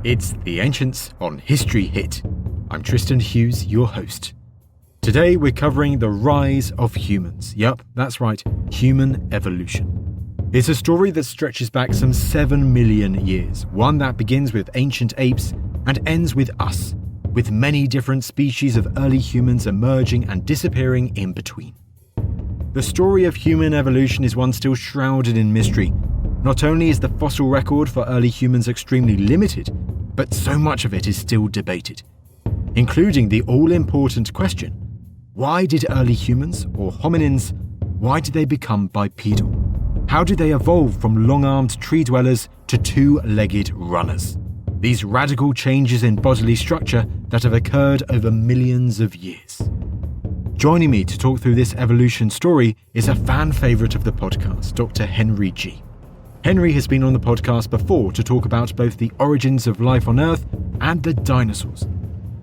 It's The Ancients on History Hit. I'm Tristan Hughes, your host. Today we're covering the rise of humans. Yup, that's right, human evolution. It's a story that stretches back some 7 million years, one that begins with ancient apes and ends with us, with many different species of early humans emerging and disappearing in between. The story of human evolution is one still shrouded in mystery. Not only is the fossil record for early humans extremely limited, but so much of it is still debated, including the all-important question: why did early humans, or hominins, why did they become bipedal? How did they evolve from long-armed tree dwellers to two-legged runners? These radical changes in bodily structure that have occurred over millions of years. Joining me to talk through this evolution story is a fan favourite of the podcast, Dr. Henry G. Henry has been on the podcast before to talk about both the origins of life on Earth and the dinosaurs.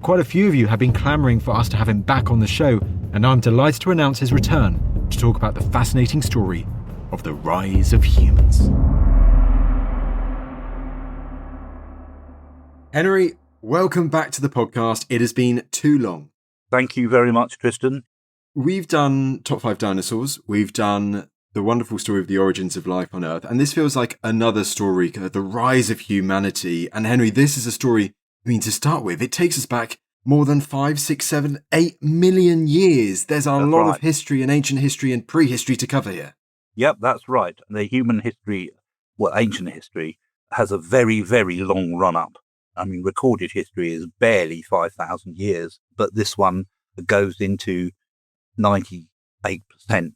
Quite a few of you have been clamouring for us to have him back on the show, and I'm delighted to announce his return to talk about the fascinating story of the rise of humans. Henry, welcome back to the podcast. It has been too long. Thank you very much, Tristan. We've done Top 5 Dinosaurs. We've done the wonderful story of the origins of life on Earth. And this feels like another story, the rise of humanity. And Henry, this is a story, to start with, it takes us back more than 5, 6, 7, 8 million years. There's a lot of history and ancient history and prehistory to cover here. Yep, that's right. The human history, ancient history, has a very, very long run-up. Recorded history is barely 5,000 years, but this one goes into 98%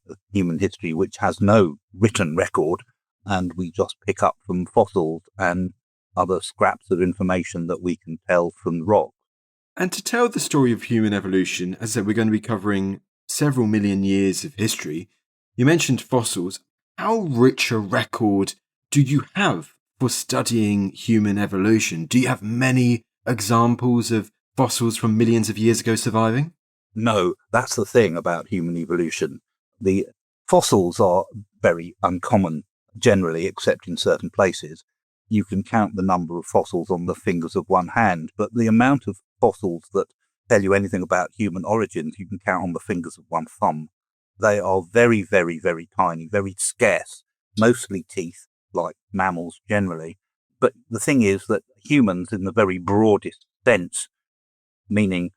of human history, which has no written record, and we just pick up from fossils and other scraps of information that we can tell from the rock. And to tell the story of human evolution, as I said, we're going to be covering several million years of history. You mentioned fossils. How rich a record do you have for studying human evolution? Do you have many examples of fossils from millions of years ago surviving? No, that's the thing about human evolution. The fossils are very uncommon, generally, except in certain places. You can count the number of fossils on the fingers of one hand, but the amount of fossils that tell you anything about human origins, you can count on the fingers of one thumb. They are very, very, very tiny, very scarce, mostly teeth, like mammals generally. But the thing is that humans, in the very broadest sense, meaning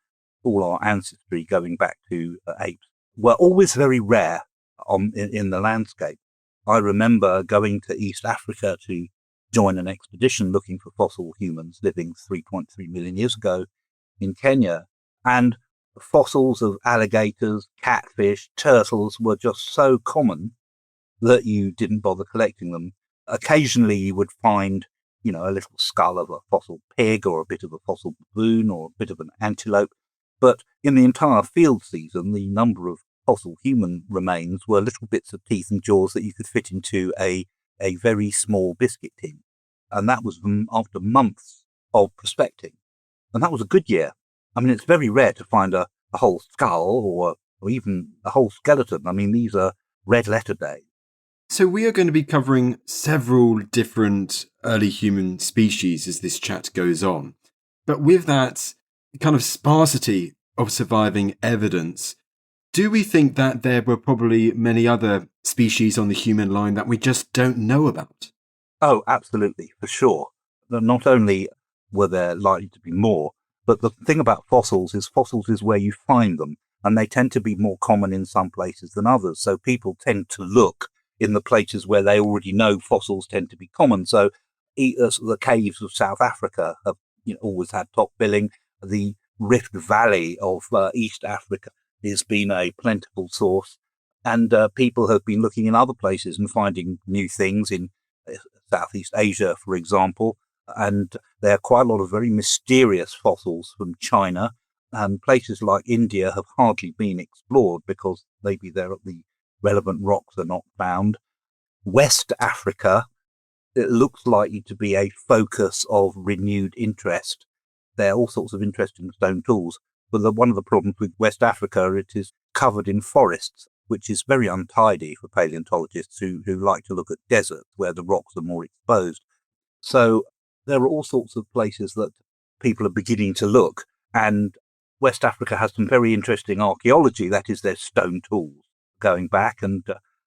all our ancestry going back to apes, were always very rare in the landscape. I remember going to East Africa to join an expedition looking for fossil humans living 3.3 million years ago in Kenya, and fossils of alligators, catfish, turtles were just so common that you didn't bother collecting them. Occasionally you would find, a little skull of a fossil pig or a bit of a fossil baboon or a bit of an antelope. But in the entire field season, the number of fossil human remains were little bits of teeth and jaws that you could fit into a very small biscuit tin. And that was after months of prospecting. And that was a good year. It's very rare to find a whole skull or even a whole skeleton. These are red letter days. So we are going to be covering several different early human species as this chat goes on. But with that kind of sparsity of surviving evidence, do we think that there were probably many other species on the human line that we just don't know about? Oh, absolutely, for sure. Not only were there likely to be more, but the thing about fossils is where you find them, and they tend to be more common in some places than others. So people tend to look in the places where they already know fossils tend to be common. So the caves of South Africa have always had top billing. The Rift Valley of East Africa has been a plentiful source, and people have been looking in other places and finding new things in Southeast Asia, for example. And there are quite a lot of very mysterious fossils from China, and places like India have hardly been explored because maybe the relevant rocks are not found. West Africa, it looks likely to be a focus of renewed interest. There are all sorts of interesting stone tools, but one of the problems with West Africa, it is covered in forests, which is very untidy for paleontologists who like to look at deserts where the rocks are more exposed. So there are all sorts of places that people are beginning to look. And West Africa has some very interesting archaeology, that is, there's stone tools going back, and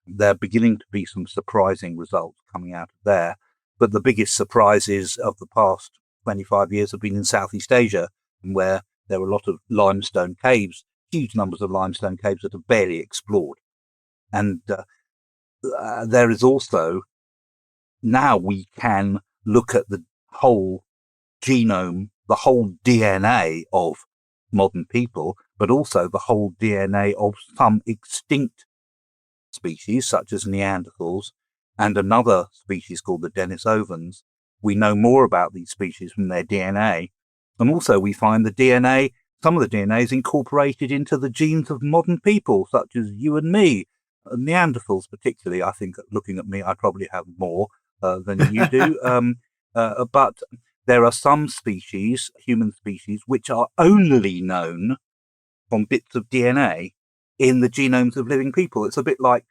there are beginning to be some surprising results coming out of there. But the biggest surprises of the past 25 years have been in Southeast Asia, where there are a lot of limestone caves, huge numbers of limestone caves that are barely explored. And there is also, now we can look at the whole genome, the whole DNA of modern people, but also the whole DNA of some extinct species, such as Neanderthals, and another species called the Denisovans. We know more about these species from their DNA. And also we find the DNA, some of the DNA is incorporated into the genes of modern people, such as you and me. Neanderthals particularly, I think, looking at me, I probably have more than you do. But there are some species, human species, which are only known from bits of DNA in the genomes of living people. It's a bit like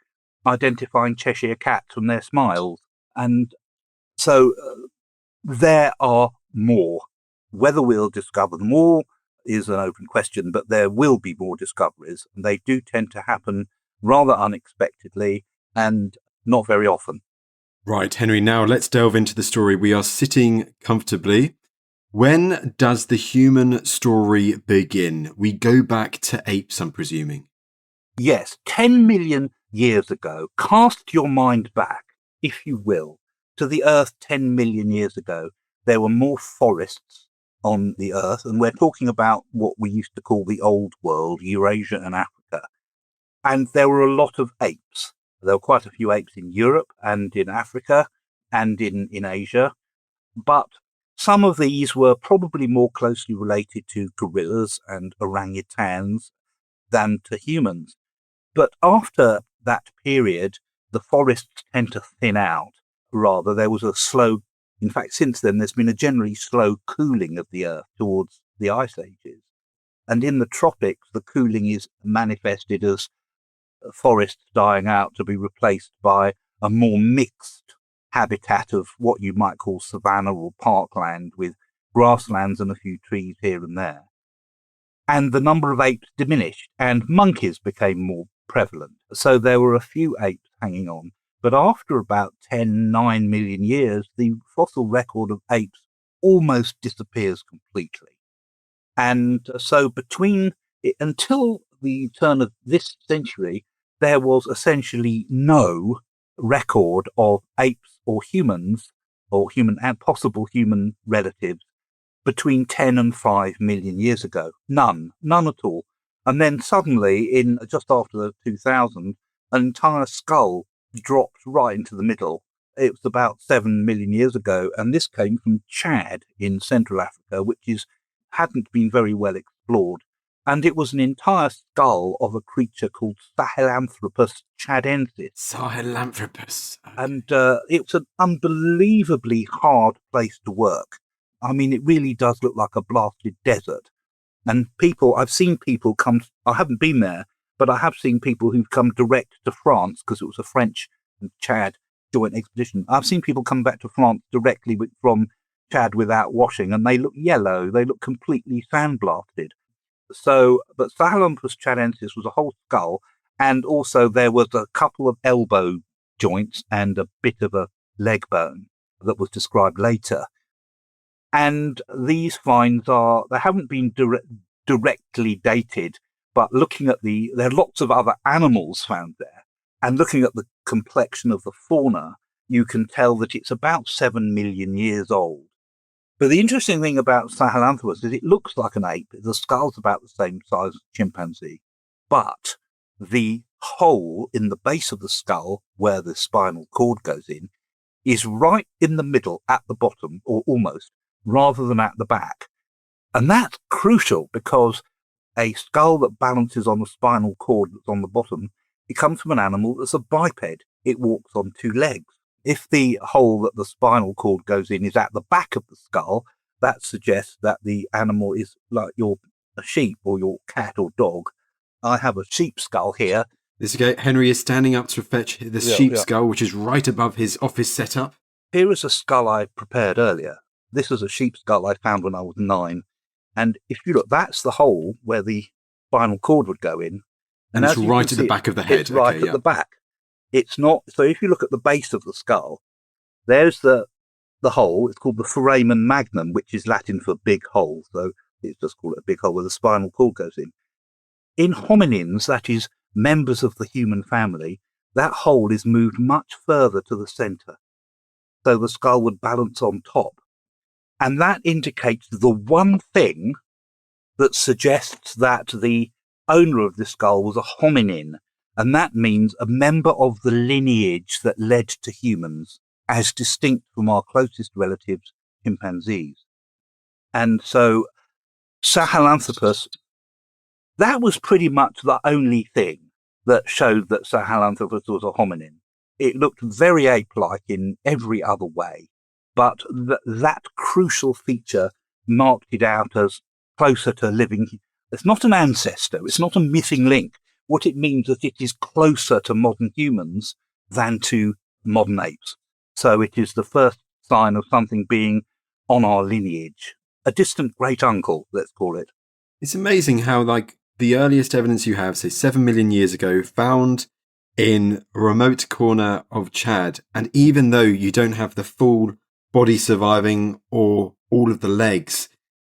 identifying Cheshire cats from their smiles. And so there are more. Whether we'll discover them all is an open question, but there will be more discoveries, and they do tend to happen rather unexpectedly and not very often. Right, Henry, now let's delve into the story. We are sitting comfortably. When does the human story begin? We go back to apes, I'm presuming. Yes, 10 million years ago. Cast your mind back, if you will, to the Earth 10 million years ago. There were more forests on the Earth, and we're talking about what we used to call the Old World, Eurasia and Africa. And there were a lot of apes. There were quite a few apes in Europe and in Africa and in Asia. But some of these were probably more closely related to gorillas and orangutans than to humans. But after that period, the forests tend to thin out. Rather, there was a slow, in fact, since then, there's been a generally slow cooling of the Earth towards the ice ages. And in the tropics, the cooling is manifested as forests dying out to be replaced by a more mixed habitat of what you might call savanna or parkland, with grasslands and a few trees here and there. And the number of apes diminished, and monkeys became more prevalent. So there were a few apes hanging on. But after about 9 million years, the fossil record of apes almost disappears completely. And so until the turn of this century, there was essentially no record of apes or humans, or human and possible human relatives, between 10 and 5 million years ago. None at all. And then suddenly, in just after the 2000, an entire skull dropped right into the middle. It was about 7 million years ago, and this came from Chad in Central Africa, which hadn't been very well explored. And it was an entire skull of a creature called Sahelanthropus chadensis. Sahelanthropus. Okay. And it's an unbelievably hard place to work. I mean, it really does look like a blasted desert. And I've seen people come, I haven't been there, but I have seen people who've come direct to France, because it was a French and Chad joint expedition. I've seen people come back to France directly from Chad without washing, and they look yellow. They look completely sandblasted. So, but Sahelanthropus chadensis was a whole skull, and also there was a couple of elbow joints and a bit of a leg bone that was described later. And these finds they haven't been directly dated, but looking at there are lots of other animals found there, and looking at the complexion of the fauna, you can tell that it's about 7 million years old. But the interesting thing about Sahelanthropus is it looks like an ape. The skull's about the same size as a chimpanzee, but the hole in the base of the skull, where the spinal cord goes in, is right in the middle at the bottom, or almost, rather than at the back. And that's crucial, because a skull that balances on the spinal cord that's on the bottom, it comes from an animal that's a biped. It walks on 2 legs. If the hole that the spinal cord goes in is at the back of the skull, that suggests that the animal is like a sheep or your cat or dog. I have a sheep skull here. This is okay. Henry is standing up to fetch the sheep skull, which is right above his office setup. Here is a skull I prepared earlier. This is a sheep skull I found when I was 9. And if you look, that's the hole where the spinal cord would go in. And it's as you can right at the see, back of the head. it's right Okay, at the back. It's not. So if you look at the base of the skull, there's the hole. It's called the foramen magnum, which is Latin for big hole. So it's just called it a big hole where the spinal cord goes in. In hominins, that is, members of the human family, that hole is moved much further to the center. So the skull would balance on top. And that indicates the one thing that suggests that the owner of the skull was a hominin. And that means a member of the lineage that led to humans, as distinct from our closest relatives, chimpanzees. And so Sahelanthropus, that was pretty much the only thing that showed that Sahelanthropus was a hominin. It looked very ape-like in every other way, but that crucial feature marked it out as closer to living. It's not an ancestor. It's not a missing link. What it means is that it is closer to modern humans than to modern apes. So it is the first sign of something being on our lineage. A distant great uncle, let's call it. It's amazing how, like, the earliest evidence you have, say 7 million years ago, found in a remote corner of Chad, and even though you don't have the full body surviving or all of the legs,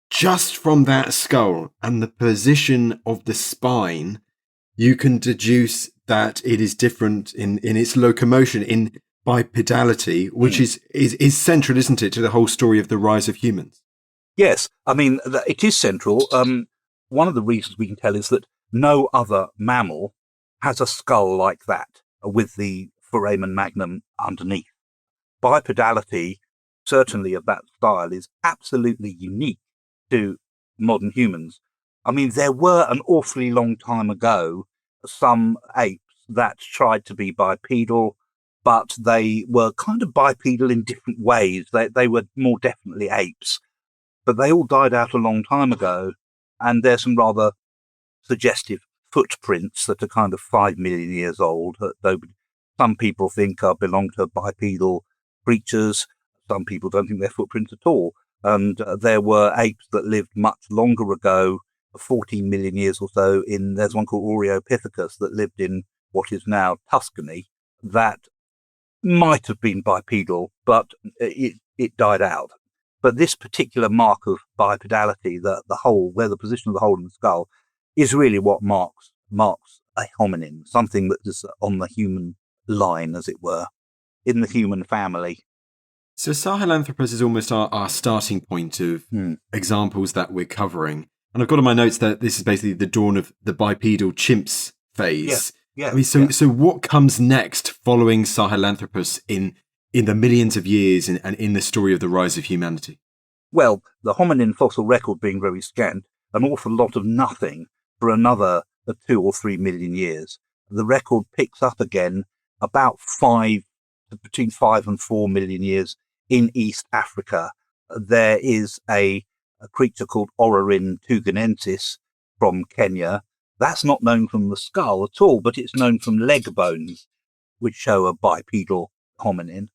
just from that skull and the position of the spine, you can deduce that it is different in its locomotion, in bipedality, which is central, isn't it, to the whole story of the rise of humans? Yes, I mean, it is central. One of the reasons we can tell is that no other mammal has a skull like that with the foramen magnum underneath. Bipedality, certainly of that style, is absolutely unique to modern humans. I mean, there were an awfully long time ago some apes that tried to be bipedal, but they were kind of bipedal in different ways. They were more definitely apes, but they all died out a long time ago. And there's some rather suggestive footprints that are kind of 5 million years old, though some people think belong to bipedal creatures. Some people don't think they're footprints at all. And there were apes that lived much longer ago, 14 million years or so. There's one called Aureopithecus that lived in what is now Tuscany, that might have been bipedal, but it died out. But this particular mark of bipedality, the hole, where the position of the hole in the skull, is really what marks a hominin, something that is on the human line, as it were, in the human family. So Sahelanthropus is almost our starting point of examples that we're covering. And I've got in my notes that this is basically the dawn of the bipedal chimps phase. Yeah. I mean, so what comes next following Sahelanthropus in the millions of years and in the story of the rise of humanity? Well, the hominin fossil record being very scant, an awful lot of nothing for another 2 or 3 million years. The record picks up again about between 5 and 4 million years in East Africa. There is a creature called Orrorin tuganensis from Kenya. That's not known from the skull at all, but it's known from leg bones, which show a bipedal hominin.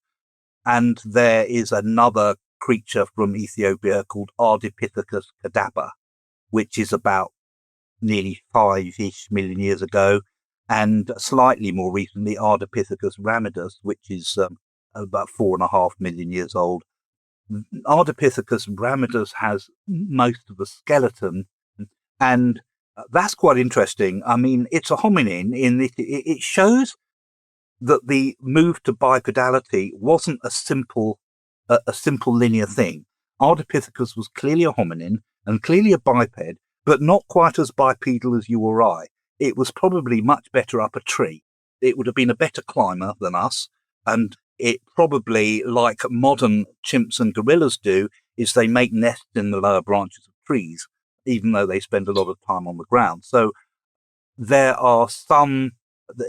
And there is another creature from Ethiopia called Ardipithecus cadapa, which is about nearly 5-ish million years ago, and slightly more recently Ardipithecus ramidus, which is about 4.5 million years old. Ardipithecus ramidus has most of the skeleton, and that's quite interesting. I mean, it's a hominin in that it shows that the move to bipedality wasn't a simple linear thing. Ardipithecus was clearly a hominin and clearly a biped, but not quite as bipedal as you or I. It was probably much better up a tree. It would have been a better climber than us, and it probably, like modern chimps and gorillas do, is they make nests in the lower branches of trees, even though they spend a lot of time on the ground. So there are some,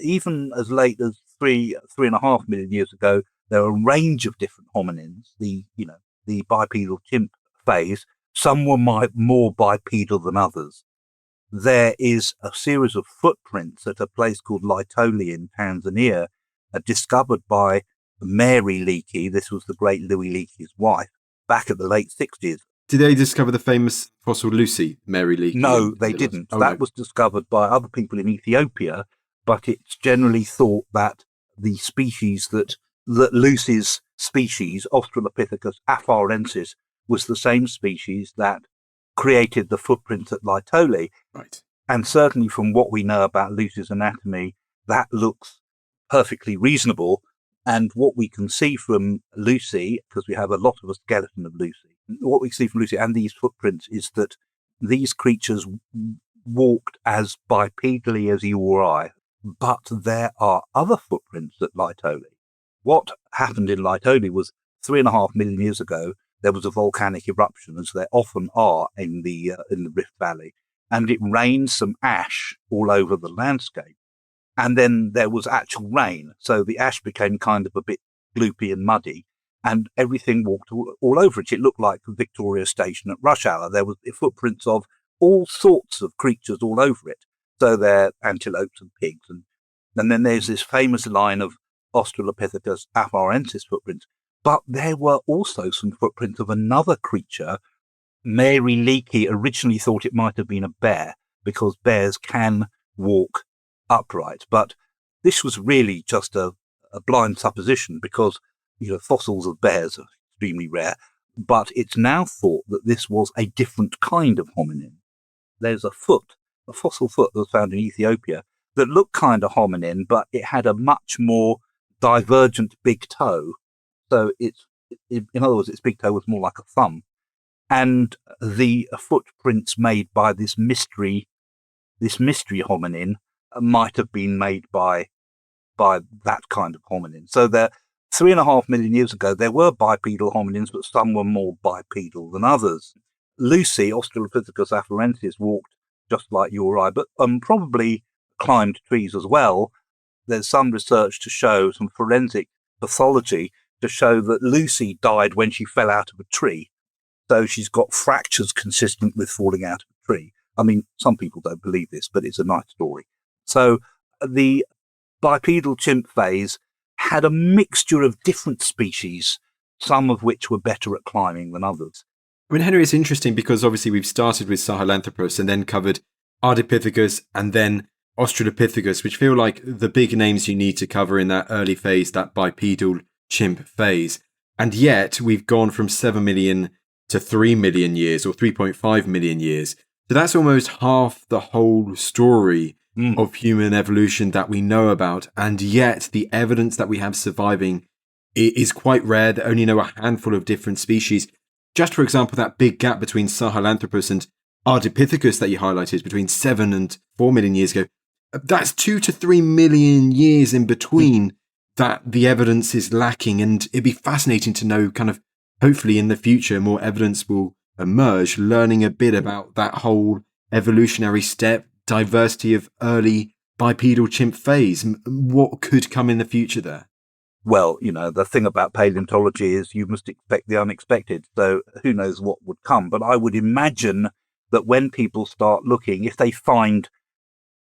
even as late as 3.5 million years ago, there are a range of different hominins, the bipedal chimp phase. Some were more bipedal than others. There is a series of footprints at a place called Laetoli in Tanzania, discovered by Mary Leakey. This was the great Louis Leakey's wife. back at the late 60s. Did they discover the famous fossil Lucy, Mary Leakey? No, they didn't. That was discovered by other people in Ethiopia, but it's generally thought that the species that Lucy's species, Australopithecus afarensis, was the same species that created the footprints at Laetoli. Right. And certainly from what we know about Lucy's anatomy, that looks perfectly reasonable. And what we can see from Lucy, because we have a lot of a skeleton of Lucy, what we see from Lucy and these footprints is that these creatures walked as bipedally as you or I, but there are other footprints at Laetoli. What happened in Laetoli was 3.5 million years ago, there was a volcanic eruption, as there often are in the Rift Valley, and it rained some ash all over the landscape. And then there was actual rain, so the ash became kind of a bit gloopy and muddy, and everything walked all over it. It looked like the Victoria Station at rush hour. There was footprints of all sorts of creatures all over it. So they're antelopes and pigs. And then there's this famous line of Australopithecus afarensis footprints. But there were also some footprints of another creature. Mary Leakey originally thought it might have been a bear, because bears can walk upright. But this was really just a blind supposition, because fossils of bears are extremely rare. But it's now thought that this was a different kind of hominin. There's a fossil foot that was found in Ethiopia that looked kind of hominin, but it had a much more divergent big toe. So in other words, its big toe was more like a thumb. And the footprints made by this mystery hominin might have been made by that kind of hominin. So there, 3.5 million years ago, there were bipedal hominins, but some were more bipedal than others. Lucy, Australopithecus afarensis, walked just like you or I, but probably climbed trees as well. There's some research to show, some forensic pathology to show that Lucy died when she fell out of a tree. So she's got fractures consistent with falling out of a tree. I mean, some people don't believe this, but it's a nice story. So the bipedal chimp phase had a mixture of different species, some of which were better at climbing than others. I mean, Henry, it's interesting because obviously we've started with Sahelanthropus and then covered Ardipithecus and then Australopithecus, which feel like the big names you need to cover in that early phase, that bipedal chimp phase. And yet we've gone from 7 million to 3 million years, or 3.5 million years. So that's almost half the whole story of human evolution that we know about. And yet the evidence that we have surviving is quite rare. They only know a handful of different species. Just for example, that big gap between Sahelanthropus and Ardipithecus that you highlighted between 7 and 4 million years ago, that's 2 to 3 million years in between that the evidence is lacking. And it'd be fascinating to know, kind of, hopefully in the future, more evidence will emerge, learning a bit about that whole evolutionary step, diversity of early bipedal chimp phase. What could come in the future there? Well, the thing about paleontology is you must expect the unexpected. So who knows what would come. But I would imagine that when people start looking, if they find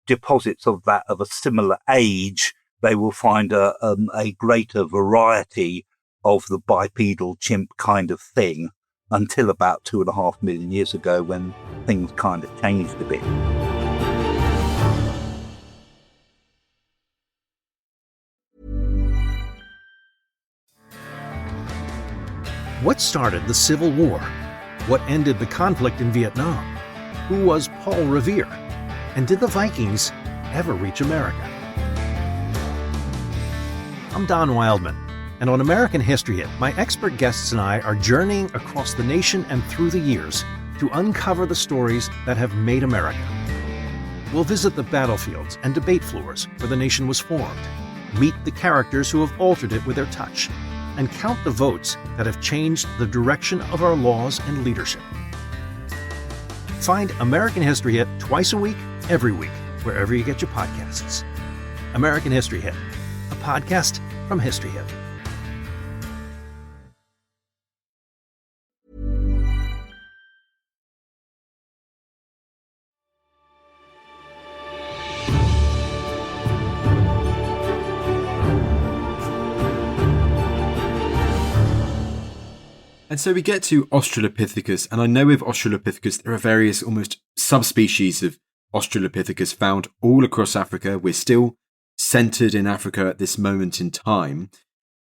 deposits of a similar age, they will find a greater variety of the bipedal chimp kind of thing, until about 2.5 million years ago, when things kind of changed a bit. What started the Civil War? What ended the conflict in Vietnam? Who was Paul Revere? And did the Vikings ever reach America? I'm Don Wildman, and on American History Hit, my expert guests and I are journeying across the nation and through the years to uncover the stories that have made America. We'll visit the battlefields and debate floors where the nation was formed, meet the characters who have altered it with their touch, and count the votes that have changed the direction of our laws and leadership. Find American History Hit twice a week, every week, wherever you get your podcasts. American History Hit, a podcast from History Hit. And so we get to Australopithecus, and I know with Australopithecus there are various almost subspecies of Australopithecus found all across Africa. We're still centered in Africa at this moment in time.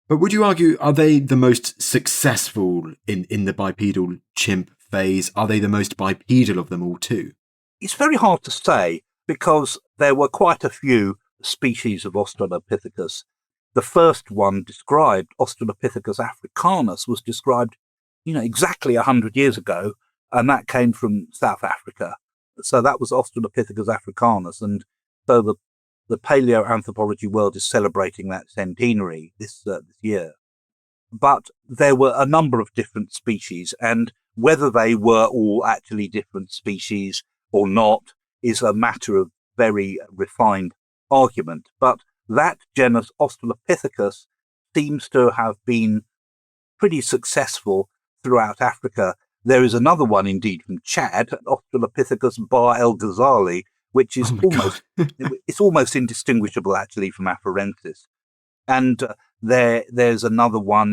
But would you argue, are they the most successful in the bipedal chimp phase? Are they the most bipedal of them all too? It's very hard to say because there were quite a few species of Australopithecus. The first one described, Australopithecus africanus, was described, exactly 100 years ago, and that came from South Africa. So that was Australopithecus africanus, and so the paleoanthropology world is celebrating that centenary this year. But there were a number of different species, and whether they were all actually different species or not is a matter of very refined argument. But that genus Australopithecus seems to have been pretty successful throughout Africa. There is another one indeed from Chad, Australopithecus bar el Ghazali, which is it's almost indistinguishable actually from Afarensis. And there's another one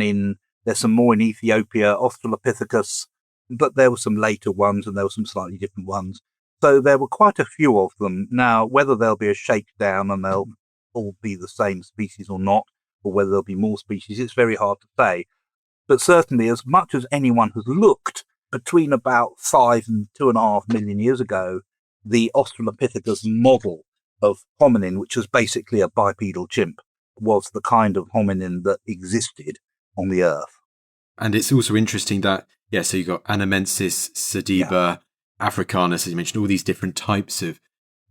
there's some more in Ethiopia, Australopithecus, but there were some later ones and there were some slightly different ones. So there were quite a few of them. Now, whether there'll be a shakedown and they'll all be the same species or not, or whether there'll be more species, it's very hard to say. But certainly, as much as anyone has looked, between about 5 and 2.5 million years ago, the Australopithecus model of hominin, which was basically a bipedal chimp, was the kind of hominin that existed on the Earth. And it's also interesting that, so you've got Anamensis, Sediba, Africanus, as you mentioned, all these different types of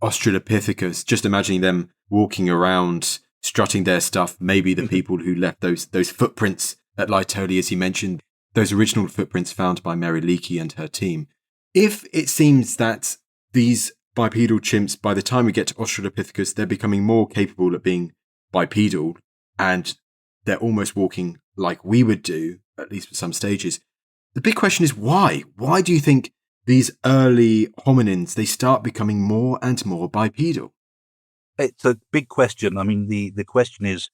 Australopithecus, just imagining them walking around, strutting their stuff, maybe the people who left those footprints at Laetoli, as you mentioned, those original footprints found by Mary Leakey and her team. If it seems that these bipedal chimps, by the time we get to Australopithecus, they're becoming more capable of being bipedal, and they're almost walking like we would do, at least for some stages. The big question is why? Why do you think these early hominins, they start becoming more and more bipedal? It's a big question. I mean, the question is,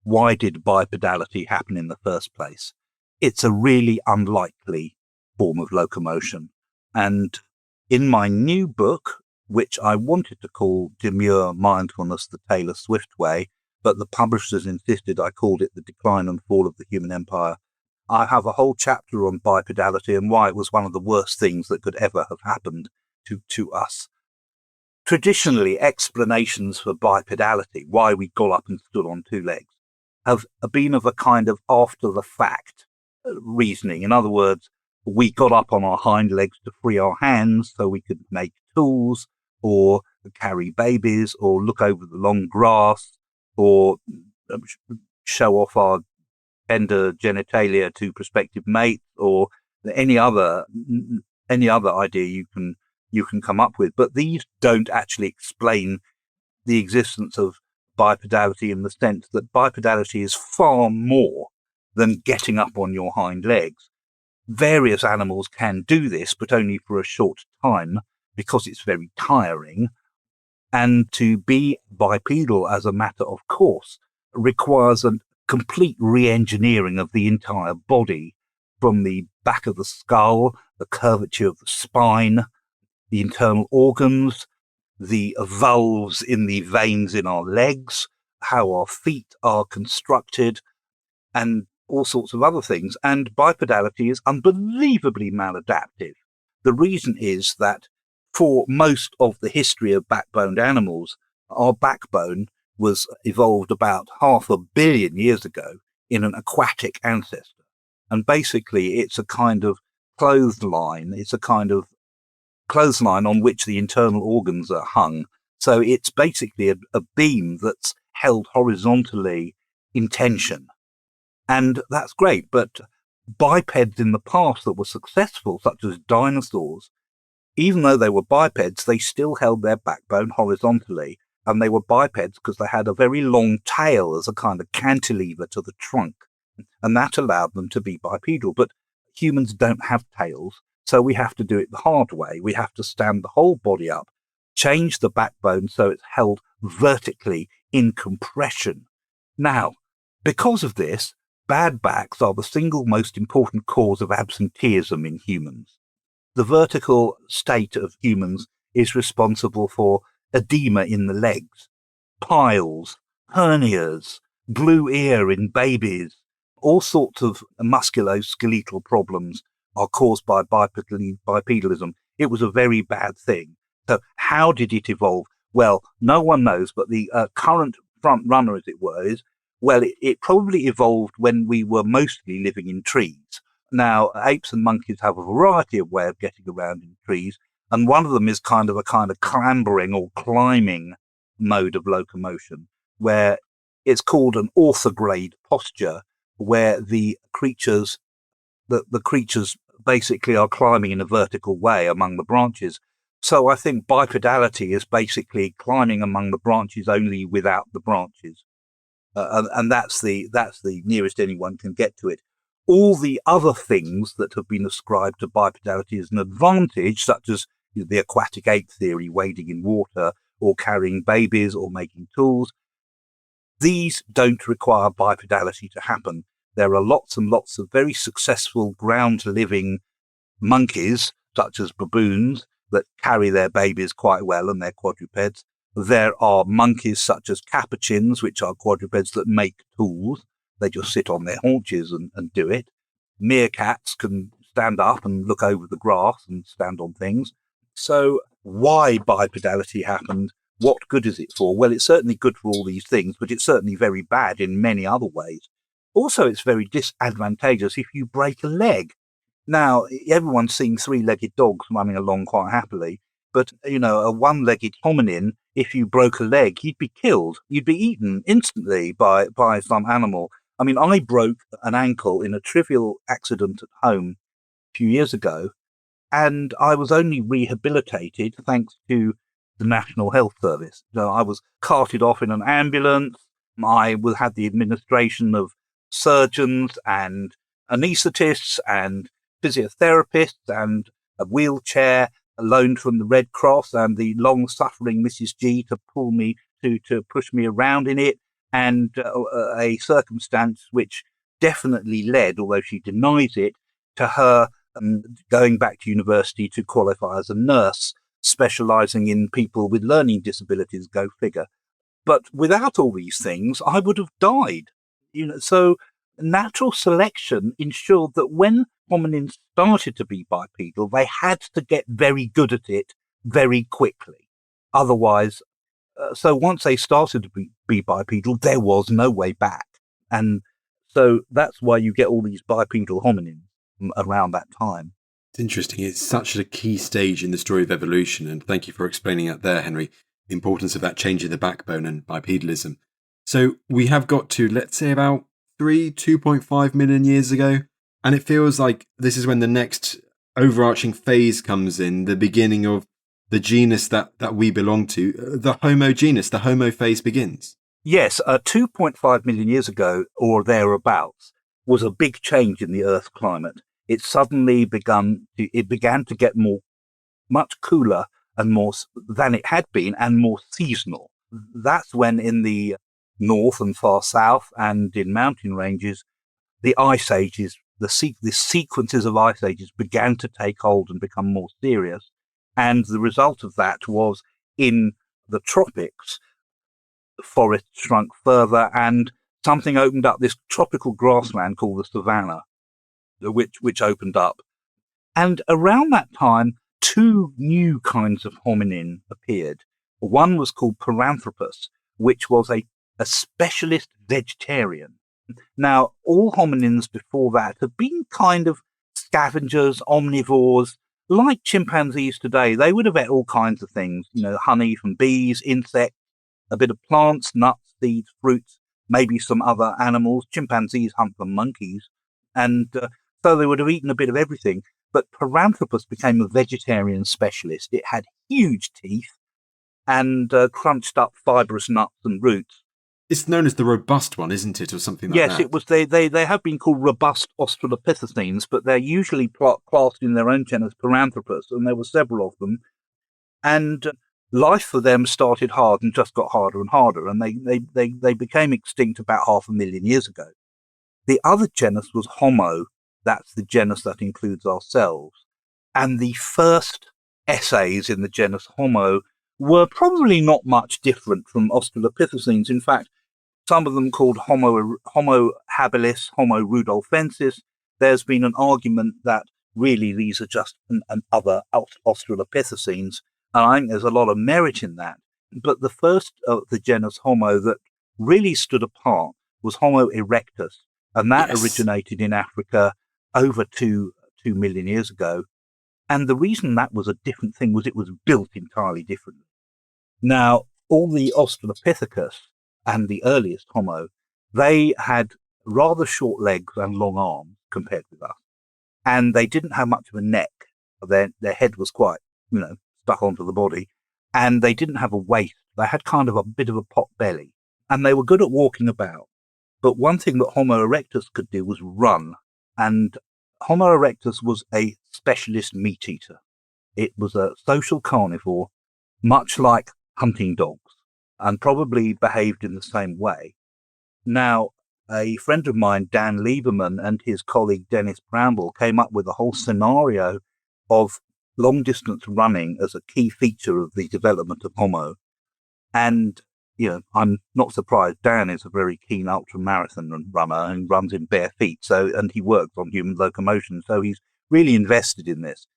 why did bipedality happen in the first place? It's a really unlikely form of locomotion. And in my new book, which I wanted to call Demure Mindfulness, the Taylor Swift Way, but the publishers insisted I called it The Decline and Fall of the Human Empire, I have a whole chapter on bipedality and why it was one of the worst things that could ever have happened to us. Traditionally, explanations for bipedality, why we got up and stood on two legs, have been of a kind of after-the-fact reasoning. In other words, we got up on our hind legs to free our hands so we could make tools or carry babies or look over the long grass or show off our tender genitalia to prospective mates or any other idea you can come up with. But these don't actually explain the existence of bipedality in the sense that bipedality is far more than getting up on your hind legs. Various animals can do this, but only for a short time because it's very tiring. And to be bipedal as a matter of course requires a complete re-engineering of the entire body, from the back of the skull, the curvature of the spine, the internal organs, the valves in the veins in our legs, how our feet are constructed, and all sorts of other things. And bipedality is unbelievably maladaptive. The reason is that for most of the history of backboned animals, our backbone was evolved about 500 million years ago in an aquatic ancestor. And basically, it's a kind of clothesline. It's a kind of clothesline on which the internal organs are hung. So it's basically a beam that's held horizontally in tension. And that's great. But bipeds in the past that were successful, such as dinosaurs, even though they were bipeds, they still held their backbone horizontally. And they were bipeds because they had a very long tail as a kind of cantilever to the trunk. And that allowed them to be bipedal. But humans don't have tails, so we have to do it the hard way. We have to stand the whole body up, change the backbone so it's held vertically in compression. Now, because of this, bad backs are the single most important cause of absenteeism in humans. The vertical state of humans is responsible for edema in the legs, piles, hernias, blue ear in babies. All sorts of musculoskeletal problems are caused by bipedalism. It was a very bad thing. So how did it evolve? Well, no one knows, but the current front runner, as it were, is, well, it probably evolved when we were mostly living in trees. Now, apes and monkeys have a variety of ways of getting around in trees, and one of them is kind of clambering or climbing mode of locomotion, where it's called an orthograde posture, where the creatures basically are climbing in a vertical way among the branches. So I think bipedality is basically climbing among the branches only without the branches. And that's the nearest anyone can get to it. All the other things that have been ascribed to bipedality as an advantage, such as the aquatic ape theory, wading in water, or carrying babies, or making tools, these don't require bipedality to happen. There are lots and lots of very successful ground-living monkeys, such as baboons, that carry their babies quite well, and they're quadrupeds. There are monkeys such as capuchins, which are quadrupeds that make tools. They just sit on their haunches and do it. Meerkats can stand up and look over the grass and stand on things. So why bipedality happened? What good is it for? Well, it's certainly good for all these things, but it's certainly very bad in many other ways. Also, it's very disadvantageous if you break a leg. Now, everyone's seen three-legged dogs running along quite happily, but, a one-legged hominin, if you broke a leg, you'd be killed. You'd be eaten instantly by some animal. I mean, I broke an ankle in a trivial accident at home a few years ago, and I was only rehabilitated thanks to the National Health Service. I was carted off in an ambulance. I had the administration of surgeons and anaesthetists and physiotherapists and a wheelchair loaned from the Red Cross, and the long-suffering Mrs. G to pull me to push me around in it, and a circumstance which definitely led, although she denies it, to her going back to university to qualify as a nurse, specialising in people with learning disabilities. Go figure. But without all these things, I would have died. So natural selection ensured that when hominins started to be bipedal, they had to get very good at it very quickly. Otherwise, so once they started to be bipedal, there was no way back. And so that's why you get all these bipedal hominins around that time. It's interesting. It's such a key stage in the story of evolution. And thank you for explaining that there, Henry, the importance of that change in the backbone and bipedalism. So we have got to, let's say, about 2.5 million years ago. And it feels like this is when the next overarching phase comes in, the beginning of the genus that we belong to, the Homo genus, the Homo phase begins. Yes, 2.5 million years ago, or thereabouts, was a big change in the Earth's climate. It suddenly began to get much cooler and more than it had been, and more seasonal. That's when in the north and far south and in mountain ranges, the ice ages, the sequences of ice ages began to take hold and become more serious. And the result of that was in the tropics, the forest shrunk further and something opened up, this tropical grassland called the savanna, which opened up. And around that time, two new kinds of hominin appeared. One was called Paranthropus, which was a specialist vegetarian. Now, all hominins before that have been kind of scavengers, omnivores, like chimpanzees today. They would have ate all kinds of things, honey from bees, insects, a bit of plants, nuts, seeds, fruits, maybe some other animals. Chimpanzees hunt for monkeys. And so they would have eaten a bit of everything. But Paranthropus became a vegetarian specialist. It had huge teeth and crunched up fibrous nuts and roots. It's known as the robust one, isn't it, or something like that? Yes, it was. They have been called robust Australopithecines, but they're usually classed in their own genus Paranthropus, and there were several of them. And life for them started hard and just got harder and harder, and they became extinct about 500,000 years ago. The other genus was Homo. That's the genus that includes ourselves. And the first essays in the genus Homo were probably not much different from Australopithecines. In fact, some of them called Homo habilis, Homo rudolfensis. There's been an argument that really these are just other Australopithecines, and I think there's a lot of merit in that. But the first of the genus Homo that really stood apart was Homo erectus, and that originated in Africa over 2 million years ago. And the reason that was a different thing was it was built entirely differently. Now, all the Australopithecus and the earliest Homo, they had rather short legs and long arms compared with us. And they didn't have much of a neck. Their head was quite, stuck onto the body. And they didn't have a waist. They had kind of a bit of a pot belly. And they were good at walking about. But one thing that Homo erectus could do was run. And Homo erectus was a specialist meat eater. It was a social carnivore, much like hunting dogs, and probably behaved in the same way. Now, a friend of mine, Dan Lieberman, and his colleague Dennis Bramble came up with a whole scenario of long-distance running as a key feature of the development of Homo. And, I'm not surprised. Dan is a very keen ultramarathon runner and runs in bare feet. And he works on human locomotion. So he's really invested in this.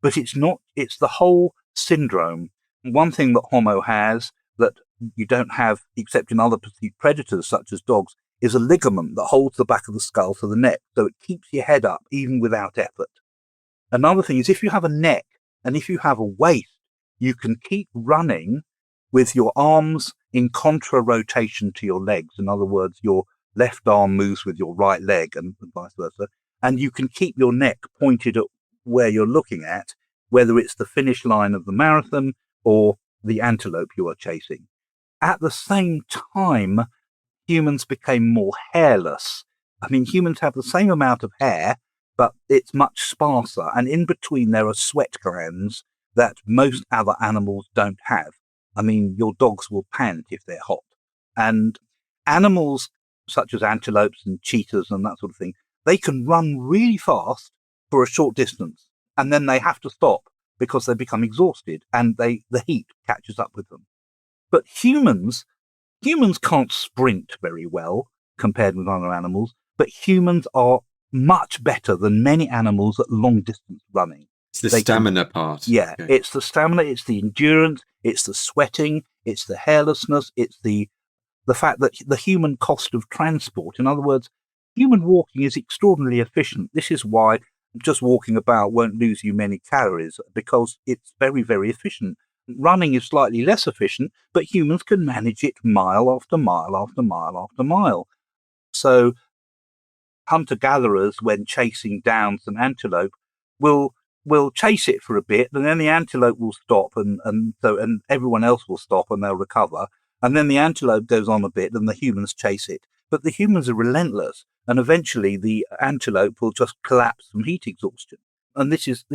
But it's the whole syndrome. One thing that Homo has that you don't have except in other predators such as dogs is a ligament that holds the back of the skull to the neck. So it keeps your head up even without effort. Another thing is if you have a neck and if you have a waist, you can keep running with your arms in contra-rotation to your legs. In other words, your left arm moves with your right leg and vice versa. And you can keep your neck pointed at where you're looking at, whether it's the finish line of the marathon or the antelope you are chasing. At the same time, humans became more hairless. I mean, humans have the same amount of hair, but it's much sparser. And in between, there are sweat glands that most other animals don't have. I mean, your dogs will pant if they're hot. And animals such as antelopes and cheetahs and that sort of thing, they can run really fast for a short distance. And then they have to stop because they become exhausted and the heat catches up with them. But humans can't sprint very well compared with other animals, but humans are much better than many animals at long distance running. It's the stamina part. Yeah, okay. It's the stamina, it's the endurance, it's the sweating, it's the hairlessness, it's the fact that the human cost of transport. In other words, human walking is extraordinarily efficient. This is why just walking about won't lose you many calories, because it's very, very efficient. Running is slightly less efficient, but humans can manage it mile after mile after mile after mile. So hunter-gatherers, when chasing down some antelope, will chase it for a bit, and then the antelope will stop, and everyone else will stop, and they'll recover. And then the antelope goes on a bit, and the humans chase it. But the humans are relentless, and eventually the antelope will just collapse from heat exhaustion. And this is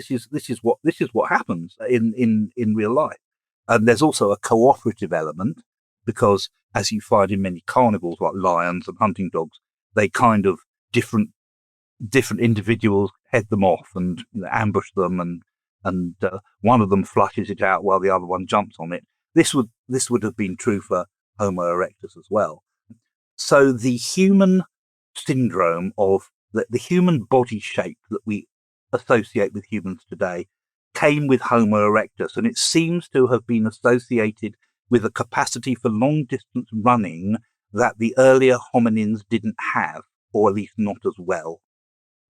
what happens in real life. And there's also a cooperative element, because as you find in many carnivores like lions and hunting dogs, they kind of different individuals head them off and ambush them, and one of them flushes it out while the other one jumps on it. This would have been true for Homo erectus as well. So the human syndrome of the human body shape that we associate with humans today came with Homo erectus, and it seems to have been associated with a capacity for long distance running that the earlier hominins didn't have, or at least not as well.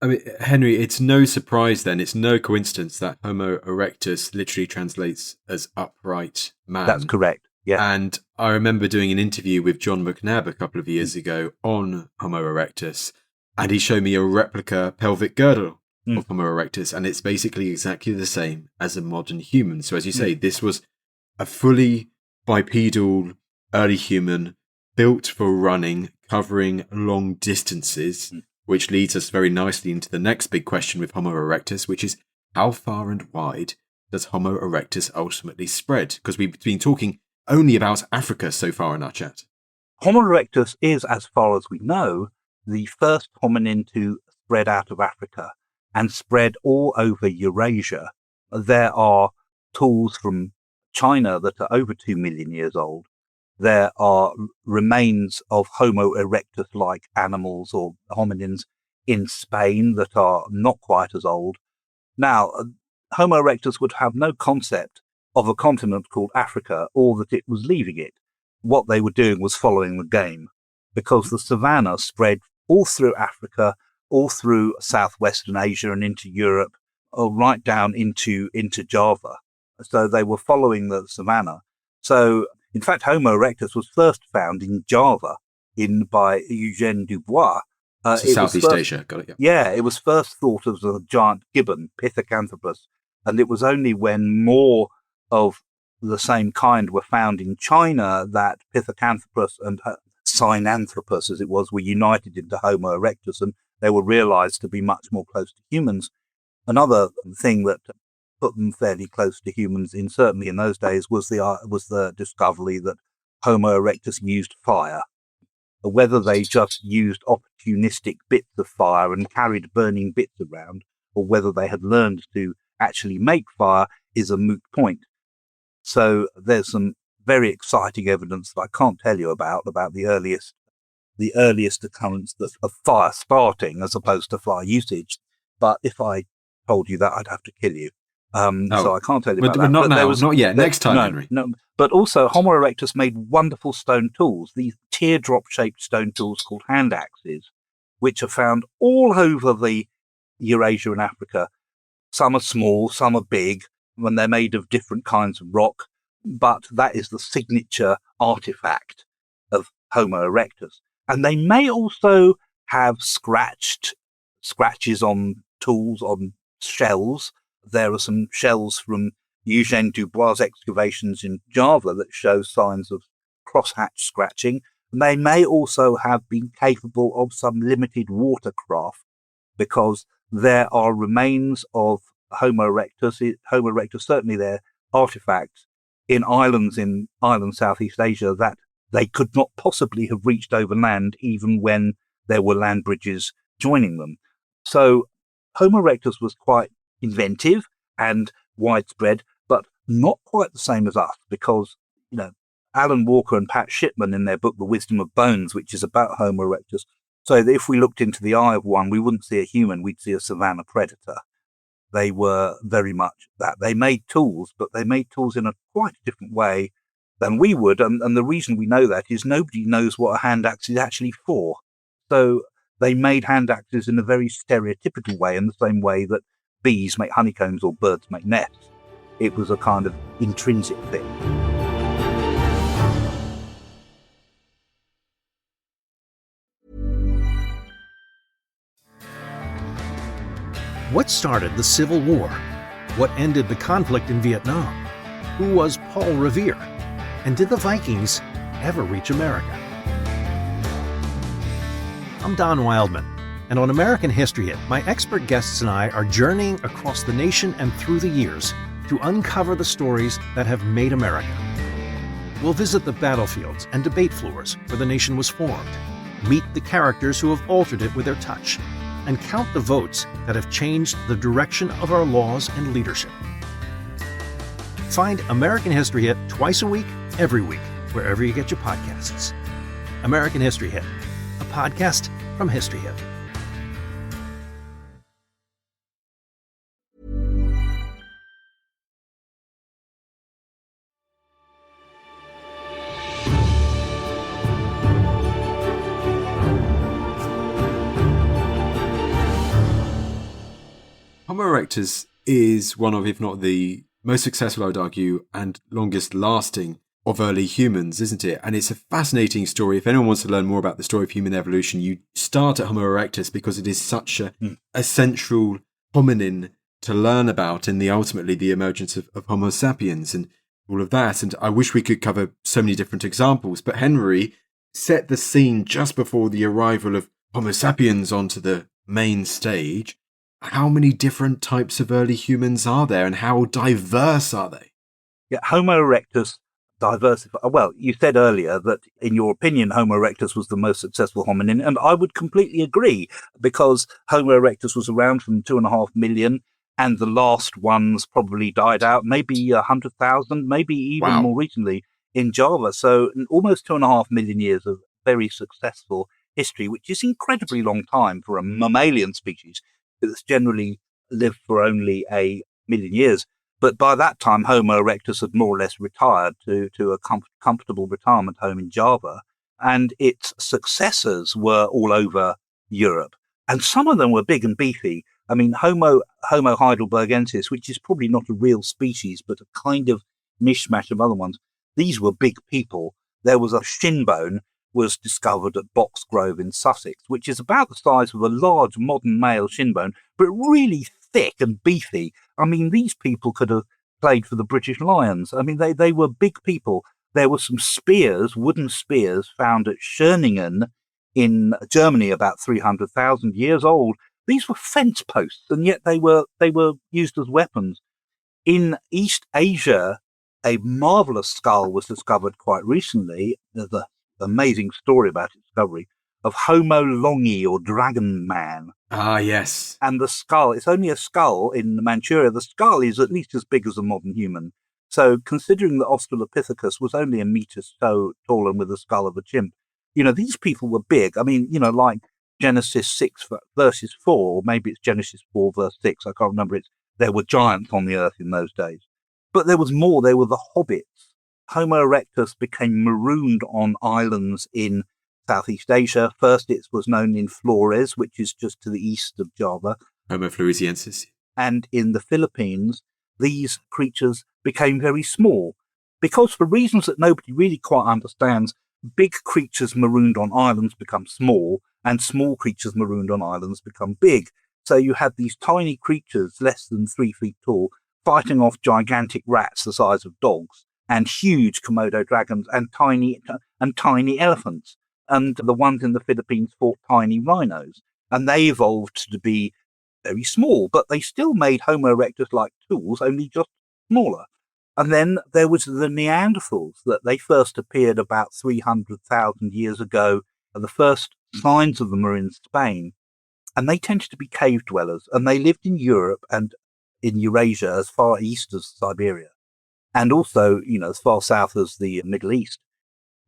I mean, Henry, it's no surprise then, it's no coincidence that Homo erectus literally translates as upright man. That's correct, yeah. And I remember doing an interview with John McNabb a couple of years ago on Homo erectus, and he showed me a replica pelvic girdle of Homo erectus, and it's basically exactly the same as a modern human. So as you say, this was a fully bipedal early human built for running, covering long distances, which leads us very nicely into the next big question with Homo erectus, which is how far and wide does Homo erectus ultimately spread? Because we've been talking only about Africa so far in our chat. Homo erectus is, as far as we know, the first hominin to spread out of Africa and spread all over Eurasia. There are tools from China that are over 2 million years old. There are remains of Homo erectus-like animals or hominins in Spain that are not quite as old. Now, Homo erectus would have no concept of a continent called Africa or that it was leaving it. What they were doing was following the game, because the savannah spread all through Africa, all through southwestern Asia and into Europe, or right down into Java. So they were following the savannah. So, in fact, Homo erectus was first found in Java by Eugène Dubois. Southeast Asia, got it. Yeah, it was first thought of as a giant gibbon, Pithecanthropus, and it was only when more of the same kind were found in China that Pithecanthropus and Sinanthropus, as it was, were united into Homo erectus, and they were realized to be much more close to humans. Another thing that put them fairly close to humans, certainly in those days, was the discovery that Homo erectus used fire. Whether they just used opportunistic bits of fire and carried burning bits around, or whether they had learned to actually make fire, is a moot point. So there's some very exciting evidence that I can't tell you about the earliest occurrence of fire starting as opposed to fire usage. But if I told you that, I'd have to kill you. So I can't tell you about that. Not now, not yet. Next time, Henry. No, but also Homo erectus made wonderful stone tools, these teardrop-shaped stone tools called hand axes, which are found all over the Eurasia and Africa. Some are small, some are big, and they're made of different kinds of rock, but that is the signature artifact of Homo erectus. And they may also have scratches on tools, on shells. There are some shells from Eugène Dubois' excavations in Java that show signs of crosshatch scratching. And they may also have been capable of some limited watercraft, because there are remains of Homo erectus, certainly they're artifacts in islands Southeast Asia that they could not possibly have reached overland even when there were land bridges joining them. So Homo erectus was quite inventive and widespread, but not quite the same as us, because, Alan Walker and Pat Shipman in their book, The Wisdom of Bones, which is about Homo erectus, say that if we looked into the eye of one, we wouldn't see a human, we'd see a savanna predator. They were very much that. They made tools, but they made tools in a quite different way than we would. And the reason we know that is nobody knows what a hand axe is actually for. So they made hand axes in a very stereotypical way, in the same way that bees make honeycombs or birds make nests. It was a kind of intrinsic thing. What started the Civil War? What ended the conflict in Vietnam? Who was Paul Revere? And did the Vikings ever reach America? I'm Don Wildman, and on American History Hit, my expert guests and I are journeying across the nation and through the years to uncover the stories that have made America. We'll visit the battlefields and debate floors where the nation was formed, meet the characters who have altered it with their touch, and count the votes that have changed the direction of our laws and leadership. Find American History Hit twice a week, every week, wherever you get your podcasts. American History Hit, a podcast from History Hit. Homo erectus is one of, if not the most successful, I would argue, and longest lasting of early humans, isn't it? And it's a fascinating story. If anyone wants to learn more about the story of human evolution, you start at Homo erectus because it is such a central hominin to learn about in ultimately the emergence of Homo sapiens and all of that. And I wish we could cover so many different examples, but Henry set the scene just before the arrival of Homo sapiens onto the main stage. How many different types of early humans are there, and how diverse are they? Yeah, Homo erectus diversify. Well, you said earlier that, in your opinion, Homo erectus was the most successful hominin, and I would completely agree, because Homo erectus was around from 2.5 million, and the last ones probably died out, maybe 100,000, maybe even Wow. more recently in Java. So almost 2.5 million years of very successful history, which is incredibly long time for a mammalian species that's generally lived for only a million years. But by that time, Homo erectus had more or less retired to a comfortable retirement home in Java, and its successors were all over Europe. And some of them were big and beefy. I mean, Homo heidelbergensis, which is probably not a real species, but a kind of mishmash of other ones, these were big people. There was a shin bone was discovered at Boxgrove in Sussex, which is about the size of a large modern male shin bone, but really thick and beefy. I mean, these people could have played for the British Lions. I mean, they were big people. There were some spears, wooden spears, found at Schöningen in Germany, about 300,000 years old. These were fence posts, and yet they were used as weapons. In East Asia, a marvelous skull was discovered quite recently. There's an amazing story about its discovery of Homo longi, or dragon man. Ah, yes. And the skull, it's only a skull in Manchuria. The skull is at least as big as a modern human. So considering that Australopithecus was only a metre so tall and with the skull of a chimp, these people were big. I mean, like Genesis 6 verses 4, or maybe it's Genesis 4 verse 6. I can't remember. There were giants on the earth in those days. But there was more. There were the hobbits. Homo erectus became marooned on islands in Southeast Asia. First, it was known in Flores, which is just to the east of Java. Homo floresiensis. And in the Philippines, these creatures became very small, because for reasons that nobody really quite understands, big creatures marooned on islands become small, and small creatures marooned on islands become big. So you had these tiny creatures, less than 3 feet tall, fighting off gigantic rats the size of dogs, and huge Komodo dragons, and tiny elephants. And the ones in the Philippines fought tiny rhinos. And they evolved to be very small, but they still made Homo erectus-like tools, only just smaller. And then there was the Neanderthals, that they first appeared about 300,000 years ago. The first signs of them are in Spain. And they tended to be cave dwellers, and they lived in Europe and in Eurasia, as far east as Siberia, and also, as far south as the Middle East.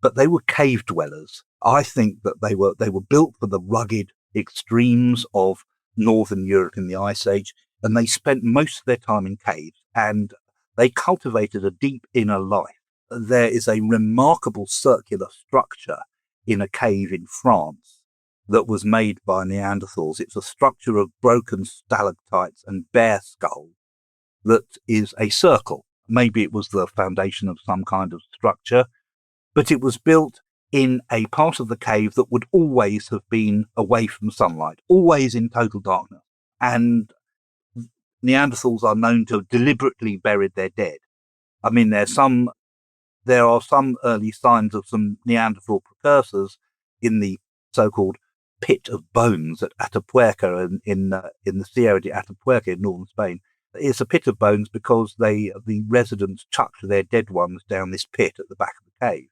But they were cave dwellers. I think that they were built for the rugged extremes of northern Europe in the Ice Age, and they spent most of their time in caves, and they cultivated a deep inner life. There is a remarkable circular structure in a cave in France that was made by Neanderthals. It's a structure of broken stalactites and bear skulls that is a circle. Maybe it was the foundation of some kind of structure, but it was built in a part of the cave that would always have been away from sunlight, always in total darkness. And Neanderthals are known to have deliberately buried their dead. I mean, there are some early signs of some Neanderthal precursors in the so-called pit of bones at Atapuerca in the Sierra de Atapuerca in northern Spain. It's a pit of bones because the residents chucked their dead ones down this pit at the back of the cave.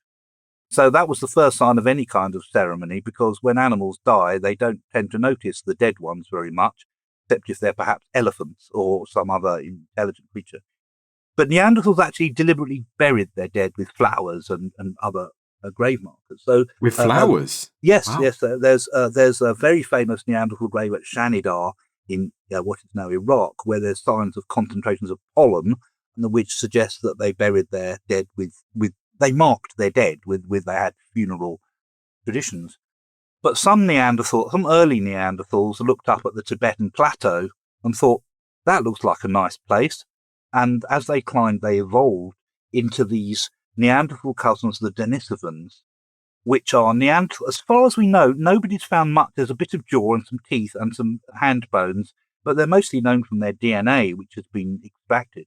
So that was the first sign of any kind of ceremony, because when animals die, they don't tend to notice the dead ones very much, except if they're perhaps elephants or some other intelligent creature. But Neanderthals actually deliberately buried their dead with flowers and other grave markers. So with flowers? Yes, wow. Yes. There's a very famous Neanderthal grave at Shanidar in what is now Iraq, where there's signs of concentrations of pollen, which suggests that they buried their dead with they marked their dead with they had funeral traditions. But some early Neanderthals looked up at the Tibetan plateau and thought, that looks like a nice place. And as they climbed, they evolved into these Neanderthal cousins, the Denisovans, which are Neanderthal. As far as we know, nobody's found much. There's a bit of jaw and some teeth and some hand bones, but they're mostly known from their DNA, which has been extracted.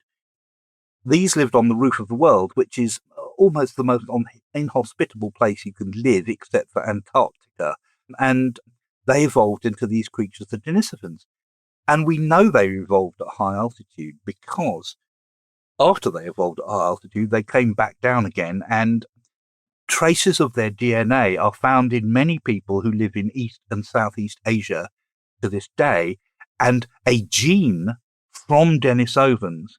These lived on the roof of the world, which is almost the most inhospitable place you can live, except for Antarctica. And they evolved into these creatures, the Denisovans. And we know they evolved at high altitude because After they evolved at high altitude, they came back down again, and traces of their DNA are found in many people who live in East and Southeast Asia to this day. And a gene from Denisovans